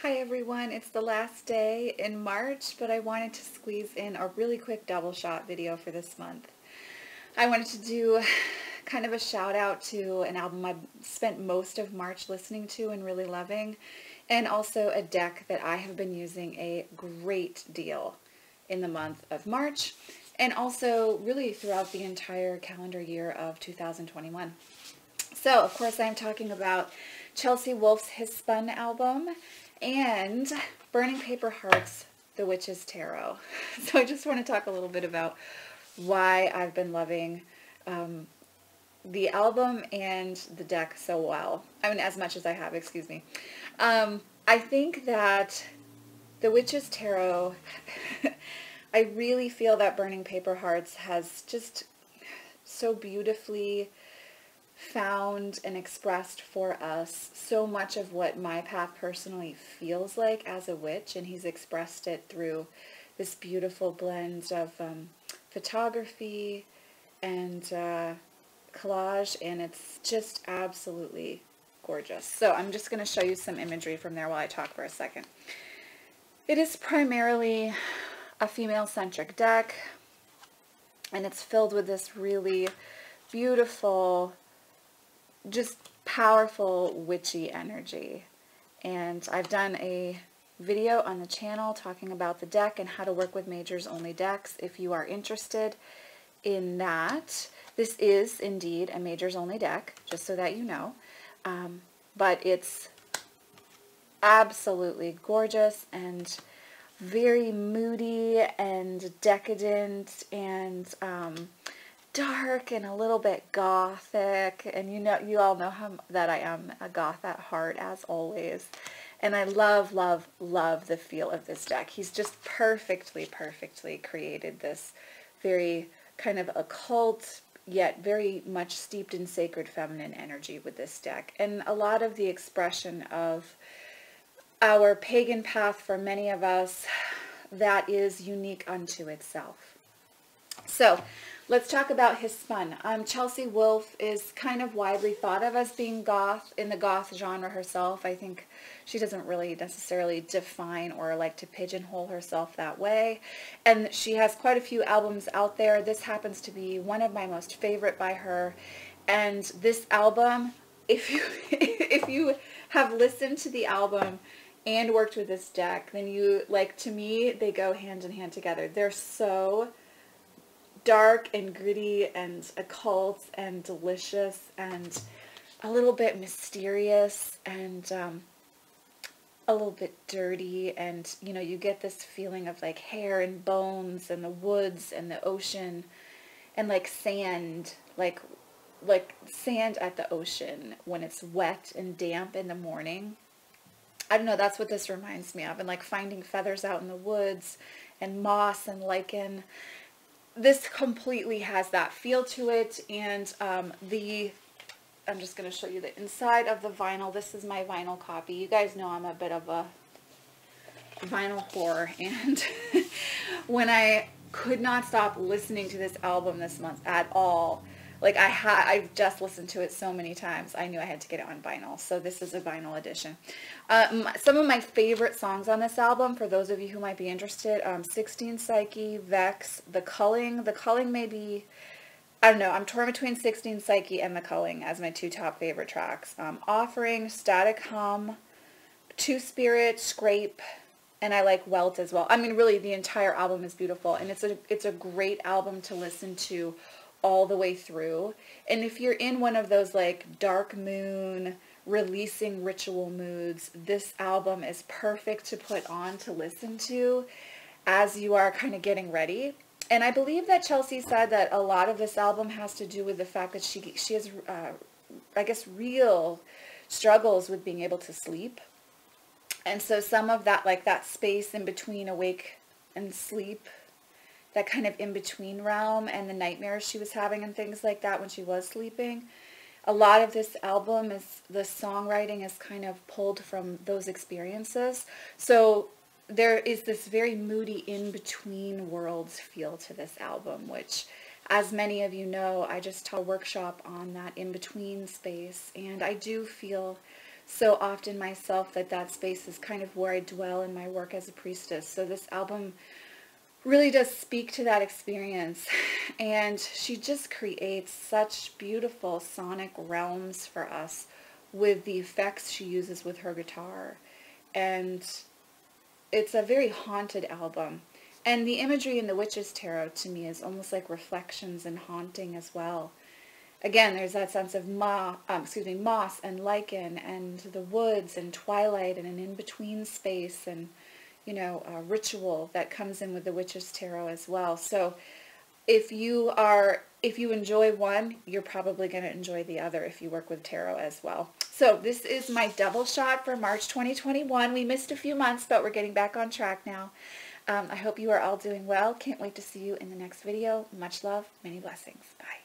Hi everyone, it's the last day in March, but I wanted to squeeze in a really quick double shot video for this month. I wanted to do kind of a shout out to an album I spent most of March listening to and really loving, and also a deck that I have been using a great deal in the month of March, and also really throughout the entire calendar year of 2021. So, of course, I'm talking about Chelsea Wolfe's Hiss Spun album and Burning Paper Hearts, The Witch's Tarot. So I just want to talk a little bit about why I've been loving the album and the deck so well. I mean, as much as I have, excuse me. I think that The Witch's Tarot, I really feel that Burning Paper Hearts has just so beautifully found and expressed for us so much of what my path personally feels like as a witch, and he's expressed it through this beautiful blend of photography and collage, and it's just absolutely gorgeous. So I'm just going to show you some imagery from there while I talk for a second. It is primarily a female-centric deck, and it's filled with this really beautiful, just powerful witchy energy. And I've done a video on the channel talking about the deck and how to work with majors only decks if you are interested in that. This is indeed a majors only deck, just so that you know, but it's absolutely gorgeous and very moody and decadent and dark and a little bit gothic, and you all know that I am a goth at heart, as always, and I love the feel of this deck. He's just perfectly created this very kind of occult yet very much steeped in sacred feminine energy with this deck, and a lot of the expression of our pagan path for many of us that is unique unto itself. So let's talk about Hiss Spun. Chelsea Wolfe is kind of widely thought of as being goth, in the goth genre herself. I think she doesn't really necessarily define or like to pigeonhole herself that way. And she has quite a few albums out there. This happens to be one of my most favorite by her. And this album, if you have listened to the album and worked with this deck, then to me, they go hand in hand together. They're so dark and gritty and occult and delicious and a little bit mysterious and a little bit dirty, and you get this feeling of like hair and bones and the woods and the ocean and like sand, like sand at the ocean when it's wet and damp in the morning. I don't know, that's what this reminds me of, and like finding feathers out in the woods and moss and lichen. This completely has that feel to it, and I'm just going to show you the inside of the vinyl. This is my vinyl copy. You guys know I'm a bit of a vinyl whore, and when I could not stop listening to this album this month at all, like I've just listened to it so many times, I knew I had to get it on vinyl. So this is a vinyl edition. Some of my favorite songs on this album, for those of you who might be interested, 16 Psyche, Vex, The Culling. The Culling may be, I don't know, I'm torn between 16 Psyche and The Culling as my two top favorite tracks. Offering, Static Hum, Two Spirit, Scrape, and I like Welt as well. I mean, really, the entire album is beautiful, and it's a great album to listen to all the way through. And if you're in one of those like dark moon, releasing ritual moods, this album is perfect to put on to listen to as you are kind of getting ready. And I believe that Chelsea said that a lot of this album has to do with the fact that she has, I guess, real struggles with being able to sleep. And so some of that, like that space in between awake and sleep, that kind of in-between realm, and the nightmares she was having and things like that when she was sleeping. A lot of this album is, the songwriting is kind of pulled from those experiences. So there is this very moody in-between worlds feel to this album, which, as many of you know, I just taught a workshop on that in-between space, and I do feel so often myself that space is kind of where I dwell in my work as a priestess. So this album really does speak to that experience. And she just creates such beautiful sonic realms for us with the effects she uses with her guitar. And it's a very haunted album. And the imagery in the Witch's Tarot to me is almost like reflections and haunting as well. Again, there's that sense of moss and lichen and the woods and twilight and an in-between space and, you know, a ritual that comes in with the Witch's Tarot as well. So if you enjoy one, you're probably going to enjoy the other if you work with tarot as well. So this is my double shot for March 2021. We missed a few months, but we're getting back on track now. I hope you are all doing well. Can't wait to see you in the next video. Much love, many blessings. Bye.